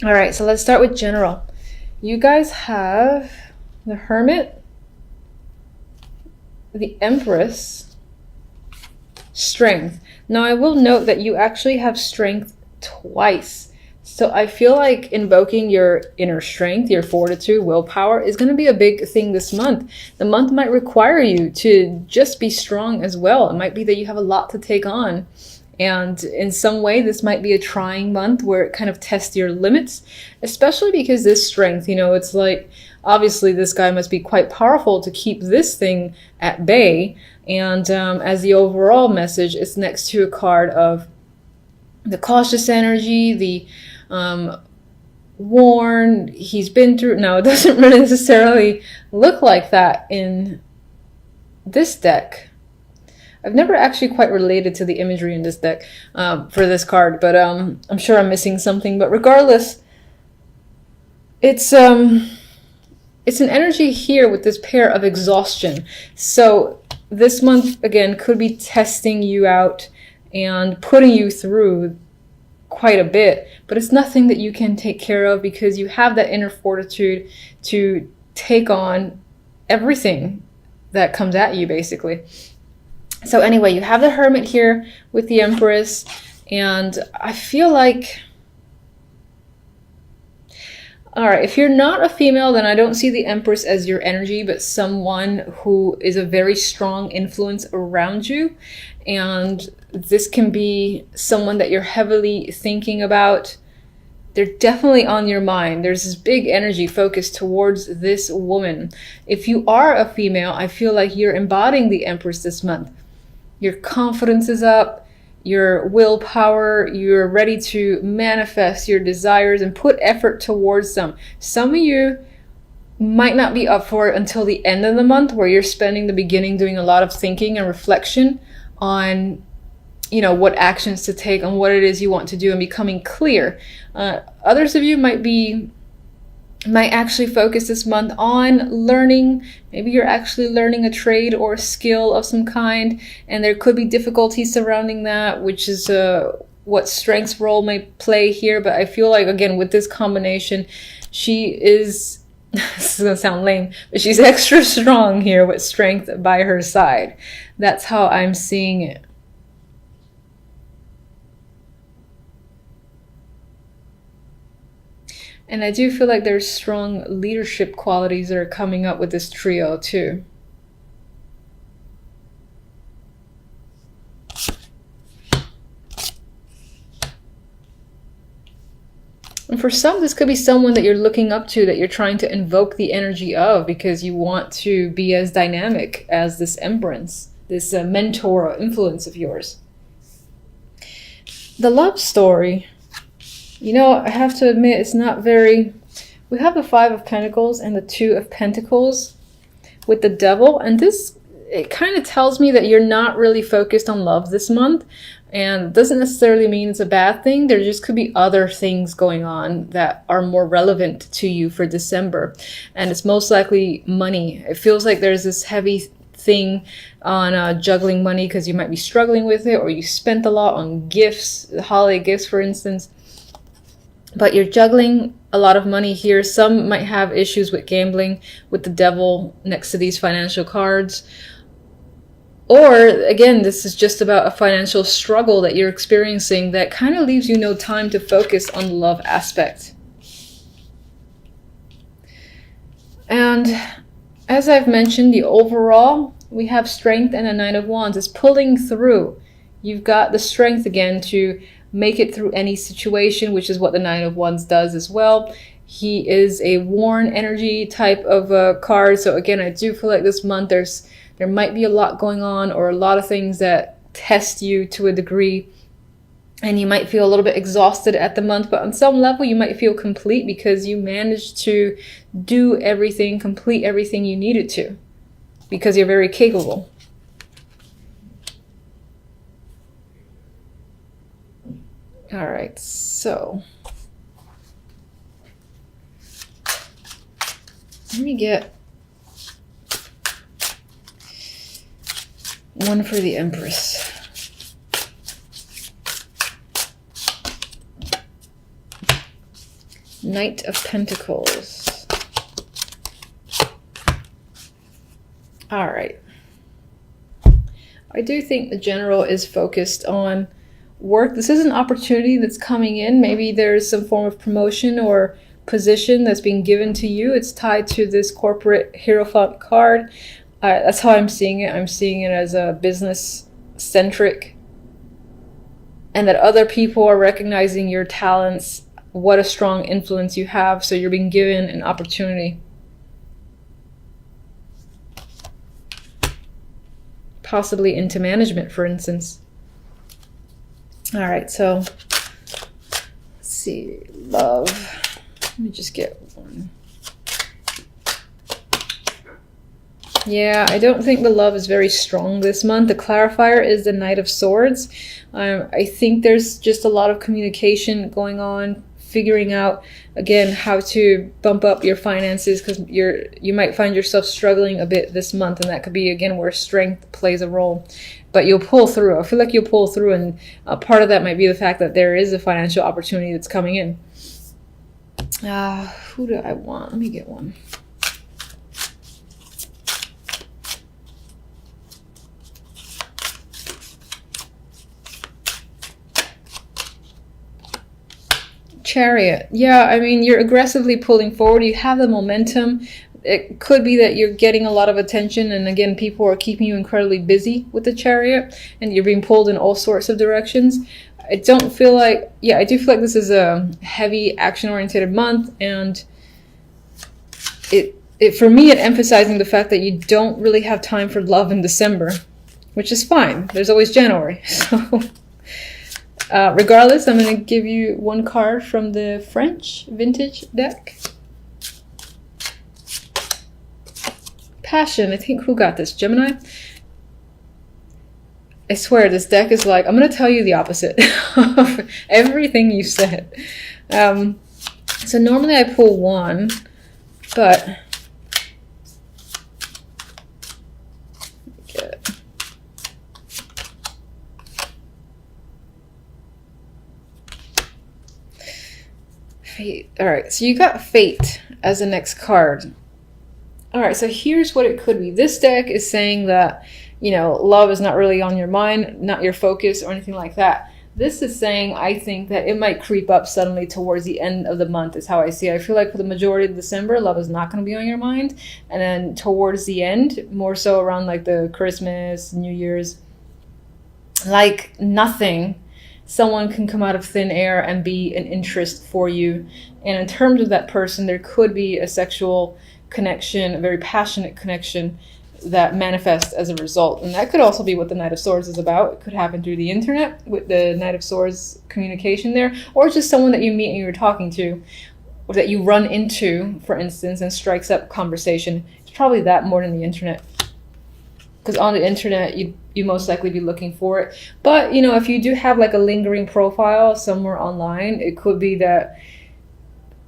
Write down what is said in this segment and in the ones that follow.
All right, so let's start with general. You guys have the Hermit, the Empress, Strength. Now, I will note that you actually have Strength twice. So I feel like invoking your inner strength, your fortitude, willpower is going to be a big thing this month. The month might require you to just be strong as well. It might be that you have a lot to take on. And in some way, this might be a trying month where it kind of tests your limits, especially because this strength, it's like, obviously this guy must be quite powerful to keep this thing at bay. And as the overall message, it's next to a card of the cautious energy, the worn, he's been through. Now, it doesn't really necessarily look like that in this deck. I've never actually quite related to the imagery in this deck for this card, but I'm sure I'm missing something. But regardless, it's an energy here with this pair of exhaustion. So this month, again, could be testing you out and putting you through quite a bit, but it's nothing that you can take care of because you have that inner fortitude to take on everything that comes at you, basically. So anyway, you have the Hermit here with the Empress, and I feel like, all right, if you're not a female, then I don't see the Empress as your energy, but someone who is a very strong influence around you. And this can be someone that you're heavily thinking about. They're definitely on your mind. There's this big energy focused towards this woman. If you are a female, I feel like you're embodying the Empress this month. Your confidence is up, your willpower, you're ready to manifest your desires and put effort towards them. Some of you might not be up for it until the end of the month, where you're spending the beginning doing a lot of thinking and reflection on what actions to take, on what it is you want to do, and becoming clear. Others of you might actually focus this month on learning. Maybe you're actually learning a trade or a skill of some kind, and there could be difficulties surrounding that, which is what Strength's role may play here. But I feel like, again, with this combination, she is, this is gonna sound lame, but she's extra strong here with Strength by her side. That's how I'm seeing it. And I do feel like there's strong leadership qualities that are coming up with this trio too. And for some, this could be someone that you're looking up to, that you're trying to invoke the energy of, because you want to be as dynamic as this Empress, this mentor or influence of yours. The love story. I have to admit, it's not very... We have the Five of Pentacles and the Two of Pentacles with the Devil. And it kind of tells me that you're not really focused on love this month. And it doesn't necessarily mean it's a bad thing. There just could be other things going on that are more relevant to you for December. And it's most likely money. It feels like there's this heavy thing on juggling money because you might be struggling with it, or you spent a lot on gifts, holiday gifts, for instance. But you're juggling a lot of money here. Some might have issues with gambling with the Devil next to these financial cards. Or, again, this is just about a financial struggle that you're experiencing that kind of leaves you no time to focus on the love aspect. And as I've mentioned, the overall, we have Strength and a Nine of Wands. It's pulling through. You've got the strength again to make it through any situation, which is what the Nine of Wands does as well. He is a worn energy type of card. So again, I do feel like this month there might be a lot going on, or a lot of things that test you to a degree, and you might feel a little bit exhausted at the month, but on some level you might feel complete because you managed to do everything, complete everything you needed to, because you're very capable. All right, so let me get one for the Empress. Knight of Pentacles. All right. I do think the general is focused on work. This is an opportunity that's coming in. Maybe there's some form of promotion or position that's being given to you. It's tied to this corporate Hierophant card. That's how I'm seeing it. I'm seeing it as a business centric, and that other people are recognizing your talents, what a strong influence you have. So you're being given an opportunity. Possibly into management, for instance. All right, so let's see, love. Let me just get one. Yeah, I don't think the love is very strong this month. The clarifier is the Knight of Swords. I think there's just a lot of communication going on, figuring out, again, how to bump up your finances, because you might find yourself struggling a bit this month, and that could be, again, where strength plays a role. But you'll pull through. I feel like you'll pull through, and part of that might be the fact that there is a financial opportunity that's coming in. Who do I want? Let me get one. Chariot. Yeah, I mean, you're aggressively pulling forward. You have the momentum. It could be that you're getting a lot of attention, and again, people are keeping you incredibly busy with the Chariot, and you're being pulled in all sorts of directions. I don't feel like, yeah, I do feel like this is a heavy action-oriented month, and it for me, it emphasizing the fact that you don't really have time for love in December, which is fine. There's always January, so... regardless, I'm going to give you one card from the French vintage deck. Passion. I think, who got this? Gemini? I swear, this deck is like, I'm going to tell you the opposite of everything you said. So normally I pull one, but... Fate. All right, so you got Fate as the next card. All right, so here's what it could be. This deck is saying that, you know, love is not really on your mind, not your focus or anything like that. This is saying, I think, that it might creep up suddenly towards the end of the month is how I see it. I feel like for the majority of December, love is not going to be on your mind. And then towards the end, more so around like the Christmas, New Year's, like nothing, someone can come out of thin air and be an interest for you. And in terms of that person, there could be a sexual connection, a very passionate connection that manifests as a result. And that could also be what the Knight of Swords is about. It could happen through the internet with the Knight of Swords communication there, or just someone that you meet and you're talking to, or that you run into, for instance, and strikes up conversation. It's probably that more than the internet. Because on the internet, you most likely be looking for it. But, you know, if you do have like a lingering profile somewhere online, it could be that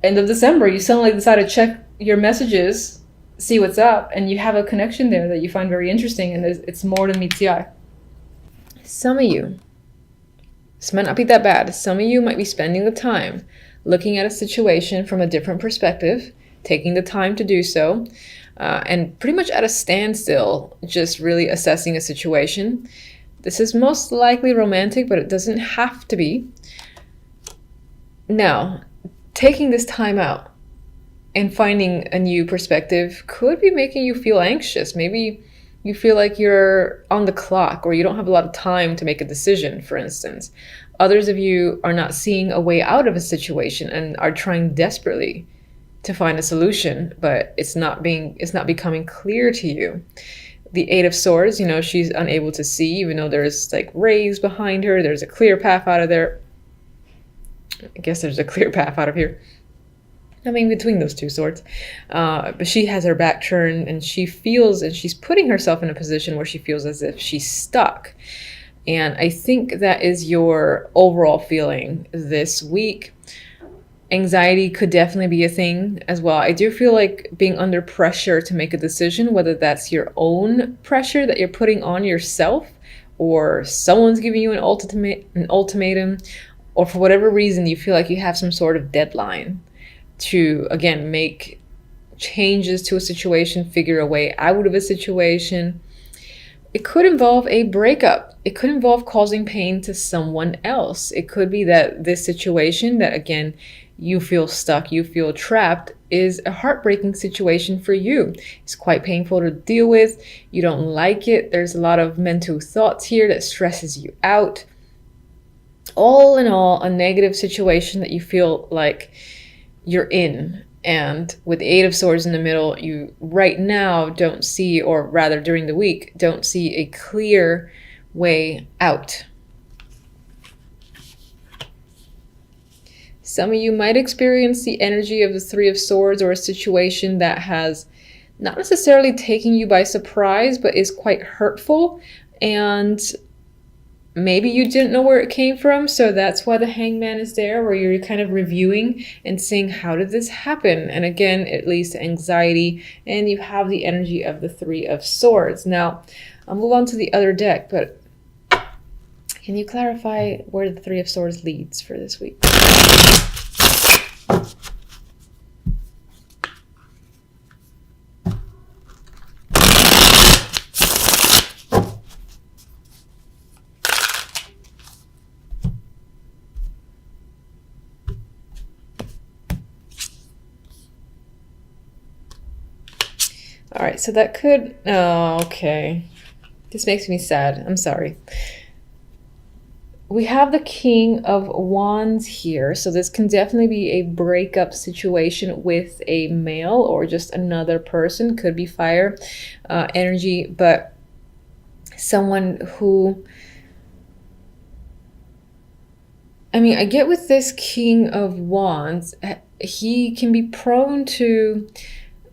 end of December, you suddenly decide to check your messages, see what's up, and you have a connection there that you find very interesting, and it's more than meets the eye. Some of you, this might not be that bad. Some of you might be spending the time looking at a situation from a different perspective, taking the time to do so, and pretty much at a standstill, just really assessing a situation. This is most likely romantic, but it doesn't have to be. Now, taking this time out and finding a new perspective could be making you feel anxious. Maybe you feel like you're on the clock, or you don't have a lot of time to make a decision, for instance. Others of you are not seeing a way out of a situation and are trying desperately to find a solution, but it's not becoming clear to you. The Eight of Swords, you know, she's unable to see, even though there's like rays behind her. There's a clear path out of there. I guess there's a clear path out of here. I mean, between those two swords. But she has her back turned, and she feels, and she's putting herself in a position where she feels as if she's stuck. And I think that is your overall feeling this week. Anxiety could definitely be a thing as well. I do feel like being under pressure to make a decision, whether that's your own pressure that you're putting on yourself, or someone's giving you an ultimatum, or for whatever reason you feel like you have some sort of deadline. to, again, make changes to a situation, figure a way out of a situation. It could involve a breakup. It could involve causing pain to someone else. It could be that this situation that, again, you feel stuck, you feel trapped, is a heartbreaking situation for you. It's quite painful to deal with. You don't like it. There's a lot of mental thoughts here that stresses you out. All in all, a negative situation that you feel like you're in. And with the Eight of Swords in the middle, you right now don't see, or rather during the week, don't see a clear way out. Some of you might experience the energy of the Three of Swords, or a situation that has not necessarily taken you by surprise, but is quite hurtful. And maybe you didn't know where it came from, so that's why the Hangman is there, where you're kind of reviewing and seeing, how did this happen? And again, it leads to anxiety, and you have the energy of the Three of Swords. Now, I'll move on to the other deck, but can you clarify where the Three of Swords leads for this week? All right, so that could, oh, okay. This makes me sad. I'm sorry. We have the King of Wands here, so this can definitely be a breakup situation with a male or just another person. Could be fire energy, but someone who, I mean, I get with this King of Wands, he can be prone to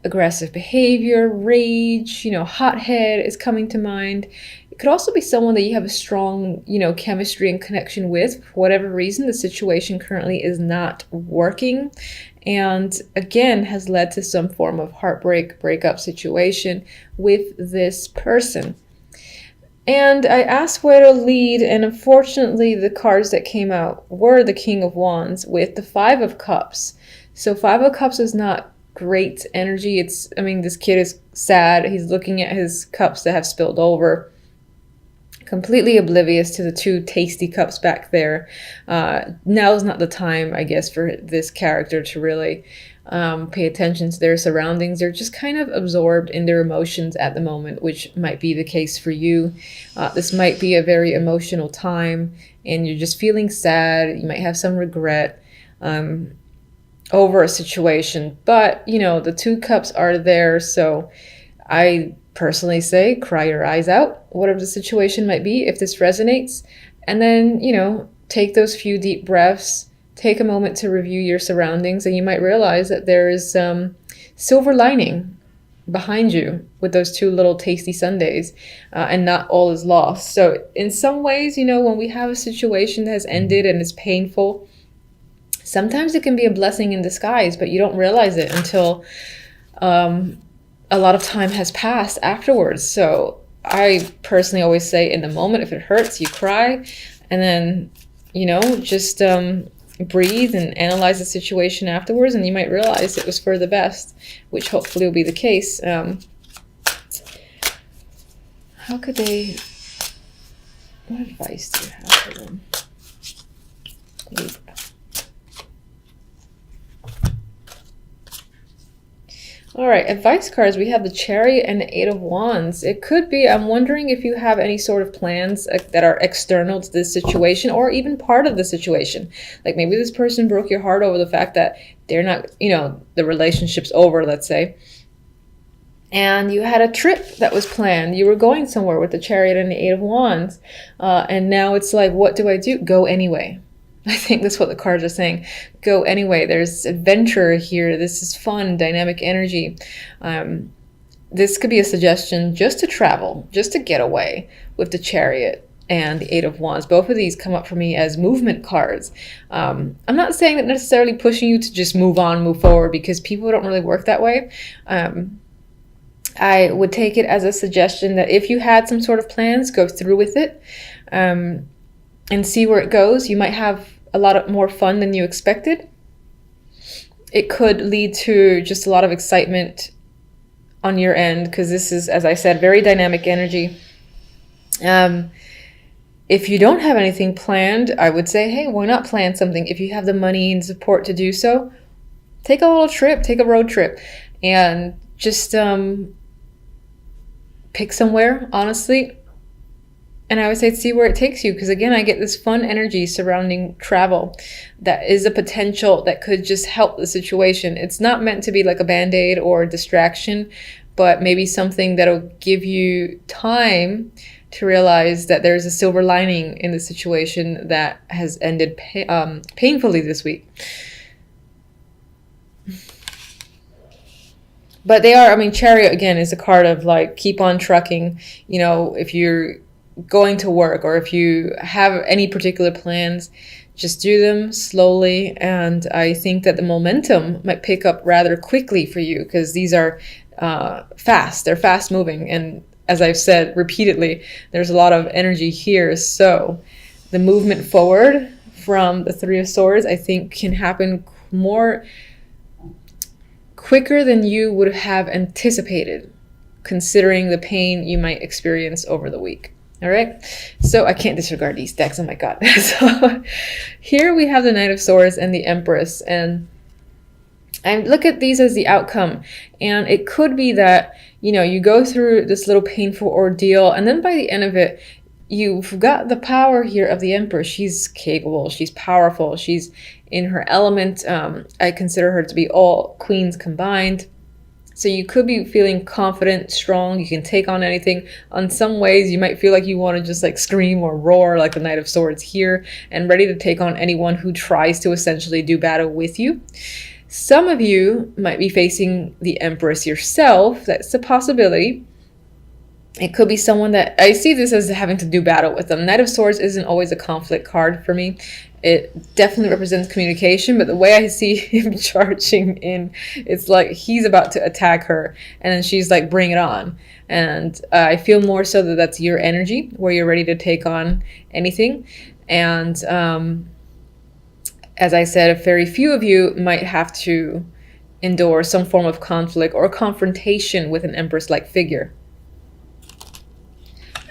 aggressive behavior, rage, hothead is coming to mind. It could also be someone that you have a strong, chemistry and connection with. For whatever reason, the situation currently is not working, and again, has led to some form of heartbreak, breakup situation with this person. And I asked where to lead, and unfortunately, the cards that came out were the King of Wands with the Five of Cups. So Five of Cups is not great energy. This kid is sad. He's looking at his cups that have spilled over, completely oblivious to the two tasty cups back there. Now is not the time, I guess, for this character to really pay attention to their surroundings. They're just kind of absorbed in their emotions at the moment, which might be the case for you. This might be a very emotional time, and you're just feeling sad. You might have some regret over a situation, but the two cups are there, so I personally say cry your eyes out, whatever the situation might be, if this resonates, and then take those few deep breaths, take a moment to review your surroundings, and you might realize that there is some silver lining behind you with those two little tasty sundaes, and not all is lost. So in some ways, when we have a situation that has ended and is painful, sometimes it can be a blessing in disguise, but you don't realize it until a lot of time has passed afterwards. So I personally always say, in the moment, if it hurts, you cry, and then, just breathe and analyze the situation afterwards, and you might realize it was for the best, which hopefully will be the case. How could they, what advice do you have for them? Libra. All right, advice cards. We have the Chariot and the Eight of Wands. It could be, I'm wondering if you have any sort of plans that are external to this situation, or even part of the situation. Like maybe this person broke your heart over the fact that they're not, the relationship's over, let's say. And you had a trip that was planned. You were going somewhere with the Chariot and the Eight of Wands. And now it's like, what do I do? Go anyway. I think that's what the cards are saying. Go anyway. There's adventure here. This is fun, dynamic energy. This could be a suggestion just to travel, just to get away with the Chariot and the Eight of Wands. Both of these come up for me as movement cards. I'm not saying that necessarily pushing you to just move on, move forward, because people don't really work that way. I would take it as a suggestion that if you had some sort of plans, go through with it, and see where it goes. You might have a lot more fun than you expected. it could lead to just a lot of excitement on your end, because this is, as I said, very dynamic energy. If you don't have anything planned, I would say, hey, why not plan something? If you have the money and support to do so, take a little trip, take a road trip, and just pick somewhere, honestly. And I would say see where it takes you, because again, I get this fun energy surrounding travel that is a potential that could just help the situation. It's not meant to be like a band-aid or a distraction, but maybe something that'll give you time to realize that there's a silver lining in the situation that has ended painfully this week. But they are, I mean, Chariot again is a card of like, keep on trucking. You know, if you're going to work or if you have any particular plans, just do them slowly. And I think that the momentum might pick up rather quickly for you, because these are fast. They're fast moving. And as I've said repeatedly, there's a lot of energy here. So the movement forward from the Three of Swords, I think, can happen quicker than you would have anticipated, considering the pain you might experience over the week. All right, so I can't disregard these decks. Oh my God. So here we have the Knight of Swords and the Empress, and I look at these as the outcome. And it could be that, you know, you go through this little painful ordeal, and then by the end of it, you've got the power here of the Empress. She's capable, she's powerful, she's in her element. I consider her to be all queens combined. So you could be feeling confident, strong, you can take on anything. On some ways, you might feel like you want to just like scream or roar like the Knight of Swords here, and ready to take on anyone who tries to essentially do battle with you. Some of you might be facing the Empress yourself. That's a possibility. It could be someone that, I see this as having to do battle with them. Knight of Swords isn't always a conflict card for me. It definitely represents communication, but the way I see him charging in, it's like he's about to attack her, and then she's like, bring it on. And I feel more so that that's your energy, where you're ready to take on anything. And as I said, very few of you might have to endure some form of conflict or confrontation with an Empress-like figure.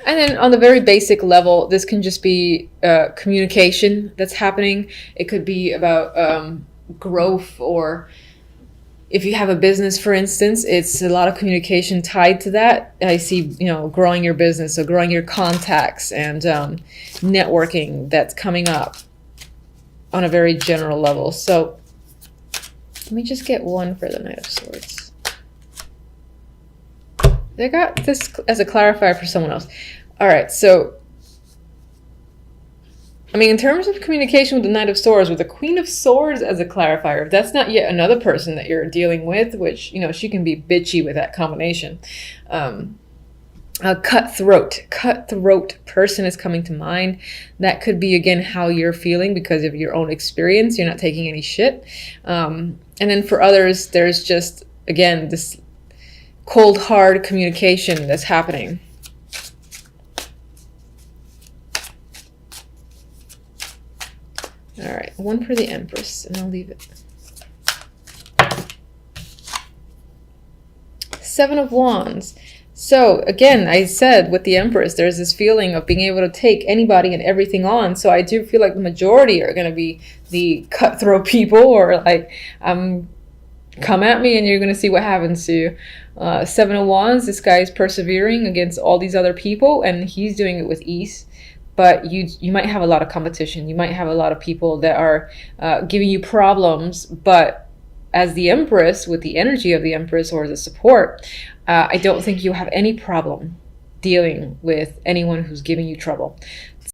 And then on the very basic level, this can just be communication that's happening. It could be about growth, or if you have a business, for instance, it's a lot of communication tied to that. I see, you know, growing your business, so growing your contacts and networking that's coming up on a very general level. So let me just get one for the Knight of Swords. They got this as a clarifier for someone else. All right, so, I mean, in terms of communication with the Knight of Swords, with the Queen of Swords as a clarifier, if that's not yet another person that you're dealing with, which, you know, she can be bitchy with that combination. A cutthroat person is coming to mind. That could be, again, how you're feeling because of your own experience. You're not taking any shit. And then for others, there's just, again, this cold, hard communication that's happening. All right, one for the Empress, and I'll leave it. Seven of Wands. So again, I said with the Empress, there's this feeling of being able to take anybody and everything on. So I do feel like the majority are going to be the cutthroat people, or like, come at me and you're going to see what happens to you. Seven of Wands, this guy is persevering against all these other people, and he's doing it with ease. But you might have a lot of competition. You might have a lot of people that are giving you problems. But as the Empress, with the energy of the Empress or the support, I don't think you have any problem dealing with anyone who's giving you trouble.